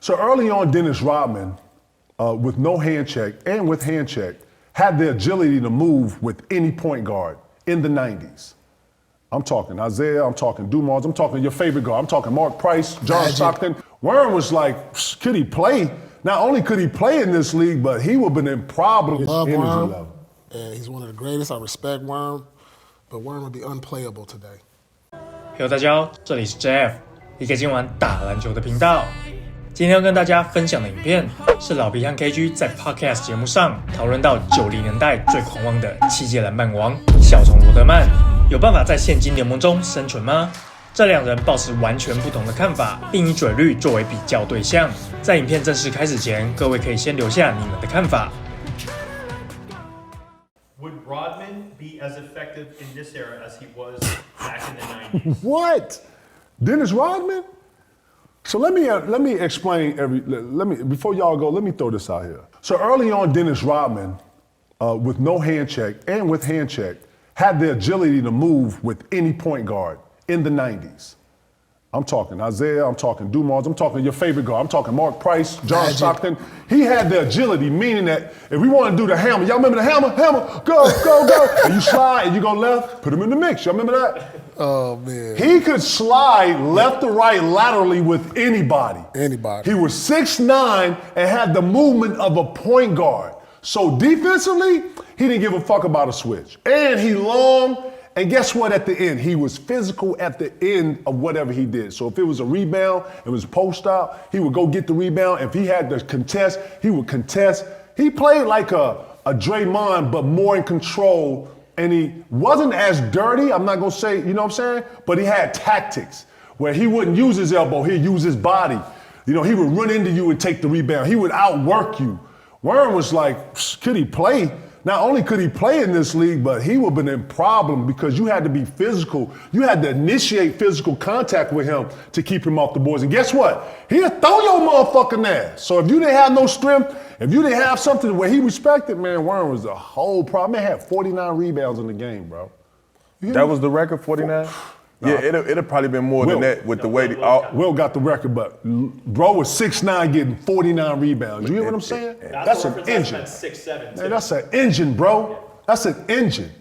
So early on, Dennis Rodman, with no hand check and with hand check, had the agility to move with any point guard in the 90s. I'm talking Isaiah, I'm talking Dumars, I'm talking your favorite guard, I'm talking Mark Price, John Stockton. Warren was like, could he play? Not only could he play in this league, but he would have been in problems. Love energy Worm, level. and he's one of the greatest. I respect Worm, but Worm would be unplayable today. Hello， 大家好，这里是 JF， 一个今晚打篮球的频道。今天要跟大家分享的影片是老皮和 KG 在 Podcast 节目上讨论到90年代最狂妄的7届篮板王小虫罗德曼，有办法在现今联盟中生存吗？这两人抱持完全不同的看法，并以嘴绿作为比较对象。在影片正式开始前，各位可以先留下你们的看法。Would Rodman be as effective in this era as he was back in the 90s? What? Dennis Rodman? So let me explain before y'all go, let me throw this out here. So early on, Dennis Rodman, with no hand check and with hand check, had the agility to move with any point guard in the 90s. I'm talking Isaiah, I'm talking Dumars, I'm talking your favorite guard, I'm talking Mark Price, John Stockton. He had the agility, meaning that if we want to do the hammer, y'all remember the hammer? Hammer, go, go, go. And you slide and you go left, put him in the mix. Y'all remember that? Oh, man. He could slide left to right laterally with anybody. Anybody. He was 6'9" and had the movement of a point guard. So defensively, he didn't give a fuck about a switch. And he long, and guess what at the end? He was physical at the end of whatever he did. So if it was a rebound, it was post out, he would go get the rebound. If he had to contest, he would contest. He played like a Draymond, but more in control. And he wasn't as dirty, I'm not gonna say, you know what I'm saying? But he had tactics where he wouldn't use his elbow, he'd use his body. You know, he would run into you and take the rebound. He would outwork you. Warren was like, could he play? Not only could he play in this league, but he would have been in problem because you had to be physical. You had to initiate physical contact with him to keep him off the boards. And guess what? He'll throw your motherfucking ass. So if you didn't have no strength, if you didn't have something where he respected, man, Warren was a whole problem. Man, had 49 rebounds in the game, bro. That was the record, 49? Yeah, it'd have probably been more than that with the way Will got the record, but bro was 6'9", getting 49 rebounds. You hear what I'm saying? That's an engine. That's 6'7". Man, that's an engine, bro. That's an engine.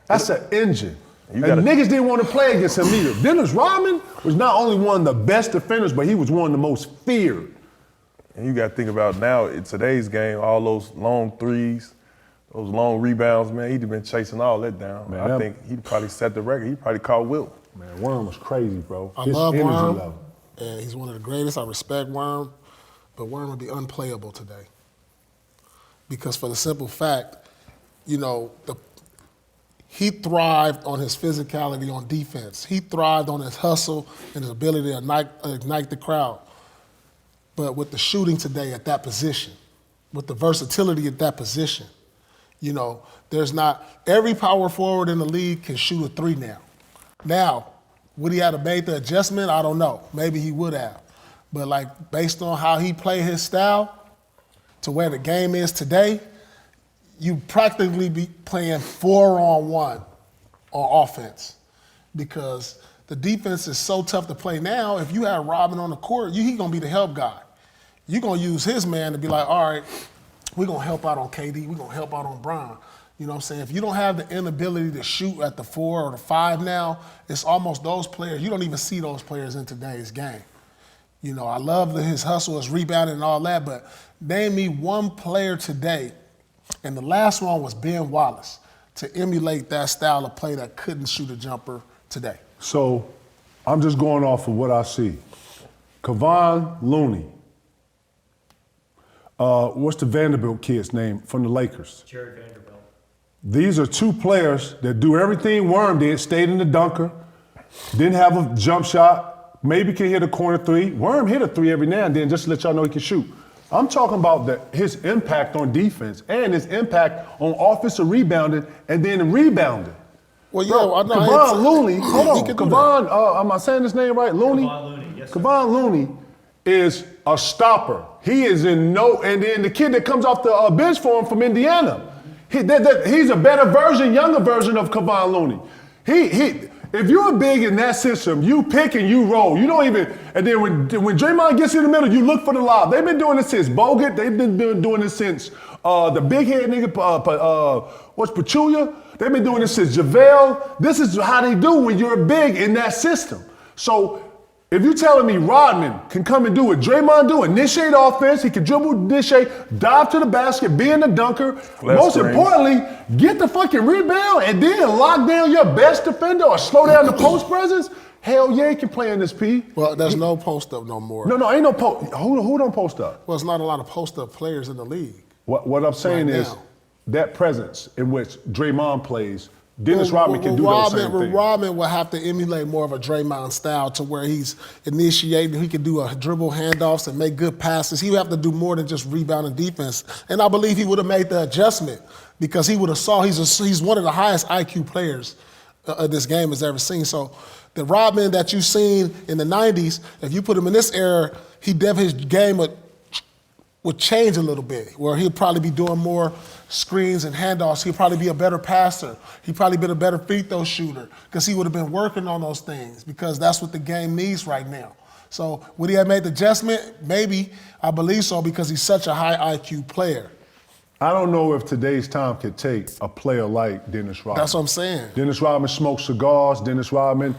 That's an engine. And niggas didn't want to play against him either. Dennis Rodman was not only one of the best defenders, but he was one of the most feared. And you got to think about now, in today's game, all those long threes, those long rebounds, man, he'd have been chasing all that down. Man, I think he'd probably set the record. He probably caught Wilt. Man, Worm was crazy, bro. I love Worm, and he's one of the greatest. I respect Worm, but Worm would be unplayable today. Because for the simple fact, you know, he thrived on his physicality on defense. He thrived on his hustle and his ability to ignite the crowd. But with the shooting today at that position, with the versatility at that position, you know, there's not, every power forward in the league can shoot a three now. Now, would he have made the adjustment? I don't know. Maybe he would have. But like based on how he played his style to where the game is today, you practically be playing 4-on-1 on offense because the defense is so tough to play now. If you have Rodman on the court, he's going to be the help guy. You're going to use his man to be like, all right, we're going to help out on KD. We're going to help out on Bron. You know what I'm saying? If you don't have the inability to shoot at the 4 or the 5 now, it's almost those players. You don't even see those players in today's game. You know, I love his hustle, his rebounding and all that, but name me one player today, and the last one was Ben Wallace, to emulate that style of play that couldn't shoot a jumper today. So I'm just going off of what I see. Kevon Looney. What's the Vanderbilt kid's name from the Lakers? Jared Vanderbilt. These are two players that do everything Worm did, stayed in the dunker, didn't have a jump shot, maybe can hit a corner three. Worm hit a three every now and then just to let y'all know he can shoot. I'm talking about his impact on defense and his impact on offensive rebounding and then rebounding. Well, yeah, I know. Kevon Looney, hold on. Kevon, am I saying his name right? Looney? Kevon Looney, yes, sir. Kevon Looney is a stopper. He is in no, and then the kid that comes off the bench for him from Indiana, he's a better version, younger version of Kevon Looney. If if you're big in that system, you pick and you roll. You don't even, and then when Draymond gets in the middle, you look for the lob. They've been doing this since Bogut. They've been doing this since the big head nigga, what's Pachulia? They've been doing this since JaVale. This is how they do when you're big in that system. So if you're telling me Rodman can come and do what Draymond do, initiate offense, he can dribble, initiate, dive to the basket, be in the dunker. Most importantly, get the fucking rebound and then lock down your best defender or slow down the post presence. Hell yeah, he can play in this P. Well, there's no post up no more. No, ain't no post. Who don't post up? Well, it's not a lot of post up players in the league. What I'm saying is that presence in which Draymond plays, Dennis Rodman can do those same things. Rodman will have to emulate more of a Draymond style to where he's initiating. He can do a dribble handoffs and make good passes. He would have to do more than just rebound and defense. And I believe he would have made the adjustment because he would have saw he's one of the highest IQ players this game has ever seen. So the Rodman that you've seen in the 90s, if you put him in this era, his game would change a little bit, where he'll probably be doing more screens and handoffs. He'll probably be a better passer. He'd probably been a better free throw shooter because he would have been working on those things because that's what the game needs right now. So would he have made the adjustment? Maybe. I believe so because he's such a high IQ player. I don't know if today's time could take a player like Dennis Rodman. That's what I'm saying. Dennis Rodman smoked cigars. Dennis Rodman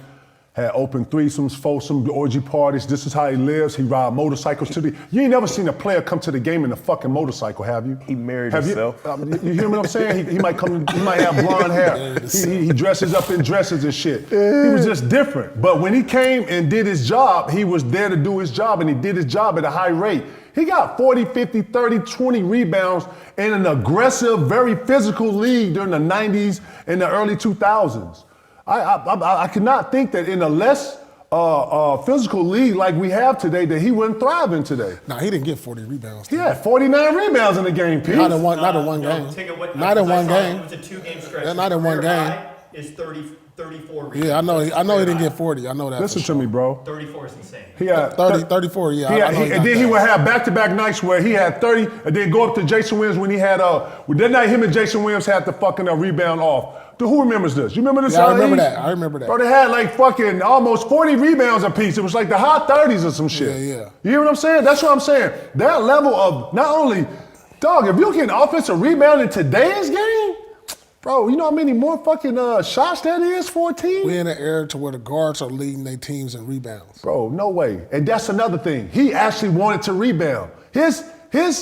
had open threesomes, foursomes, orgy parties. This is how he lives. He ride motorcycles to the. You ain't never seen a player come to the game in a fucking motorcycle, have you? He married himself. You hear what I'm saying? He might come. He might have blonde hair. He dresses up in dresses and shit. He was just different. But when he came and did his job, he was there to do his job, and he did his job at a high rate. He got 40, 50, 30, 20 rebounds in an aggressive, very physical league during the 90s and the early 2000s. I cannot think that in a less physical league like we have today that he wouldn't thrive in today. No, he didn't get 40 rebounds. He had 49 rebounds in the game, Pete. Not in one game. Not in one game. It was a 2-game stretch. Not in one game. Is 34 rebounds. Yeah, I know he didn't get 40. I know that. Listen to me, bro. 34 is insane. He had 34, yeah. And then he would have back-to-back nights where he had 30 and then go up to Jason Williams when he had, that night him and Jason Williams had the fucking rebound off. Who remembers this? You remember this? Yeah, I remember that. Bro, they had like fucking almost 40 rebounds apiece. It was like the high 30s or some shit. Yeah. You hear what I'm saying? That's what I'm saying. That level of not only, dog, if you're getting offensive rebound in today's game, bro, you know how many more fucking shots that is for a team? We're in an era to where the guards are leading their teams in rebounds. Bro, no way. And that's another thing. He actually wanted to rebound. His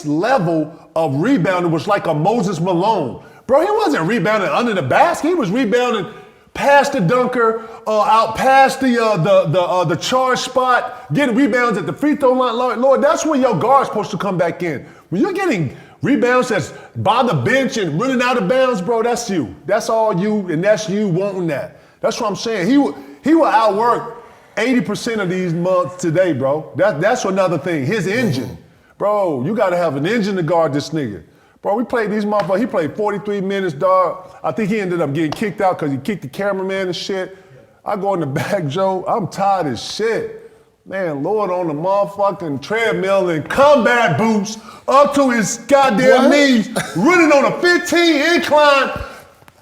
level of rebounding was like a Moses Malone. Bro, he wasn't rebounding under the basket. He was rebounding past the dunker, out past the charge spot, getting rebounds at the free throw line. Lord, that's when your guard's supposed to come back in. When you're getting rebounds that's by the bench and running out of bounds, bro, that's you. That's all you, and that's you wanting that. That's what I'm saying. He will outwork 80% of these months today, bro. That's another thing. His engine. Bro, you got to have an engine to guard this nigga. Bro, we played these motherfuckers. He played 43 minutes, dog. I think he ended up getting kicked out because he kicked the cameraman and shit. I go in the back, Joe. I'm tired as shit. Man, Lord on the motherfucking treadmill and combat boots up to his goddamn knees, running on a 15 incline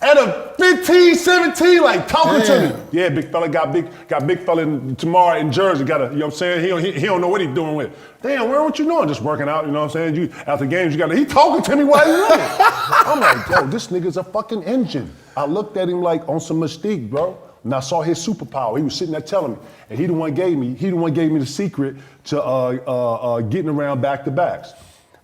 at a 15, 17, like talking to me. Yeah, big fella got big fella tomorrow in Jersey. You know what I'm saying? He don't know what he's doing with. Damn, what you doing? Just working out, you know what I'm saying? After games, he talking to me while he's running. I'm like, yo, this nigga's a fucking engine. I looked at him like on some mystique, bro. And I saw his superpower. He was sitting there telling me. And he the one gave me the secret to getting around back-to-backs.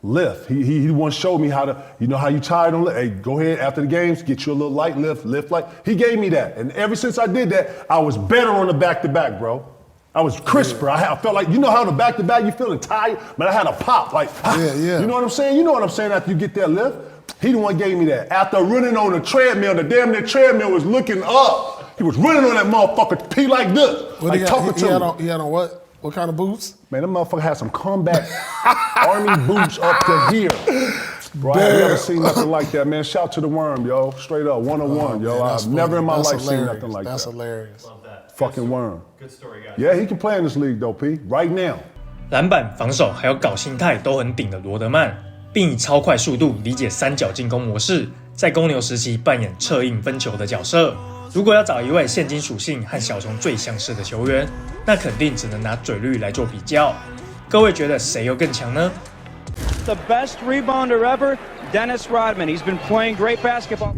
Lift. He the one showed me how to, you know how you tired on lift. Hey, go ahead after the games, get you a little light lift light. He gave me that. And ever since I did that, I was better on the back-to-back, bro. I was crisper. I felt like, you know how the back-to-back, you feeling tired? Man, I had a pop, like, yeah. You know what I'm saying? You know what I'm saying after you get that lift? He the one gave me that. After running on the treadmill, the damn near treadmill was looking up. He was running on that motherfucker, pee like this, like talking to me. He had on what? What kind of boots? Man, that motherfucker had some combat army boots up to here. Bro, I ain't never seen nothing like that, man. Shout to the worm, yo. Straight up, 101, yo. I've never in my life seen nothing like that. That's hilarious. Love that. Fucking worm. Good story, guys. Yeah, he can play in this league though, P. Right now. 篮板、防守还有搞心态都很顶的罗德曼，并以超快速度理解三角进攻模式，在公牛时期扮演策应分球的角色。如果要找一位现今属性和小虫最相似的球员，那肯定只能拿嘴绿来做比较。各位觉得谁又更强呢？ The best rebounder ever, Dennis Rodman. He's been playing great basketball.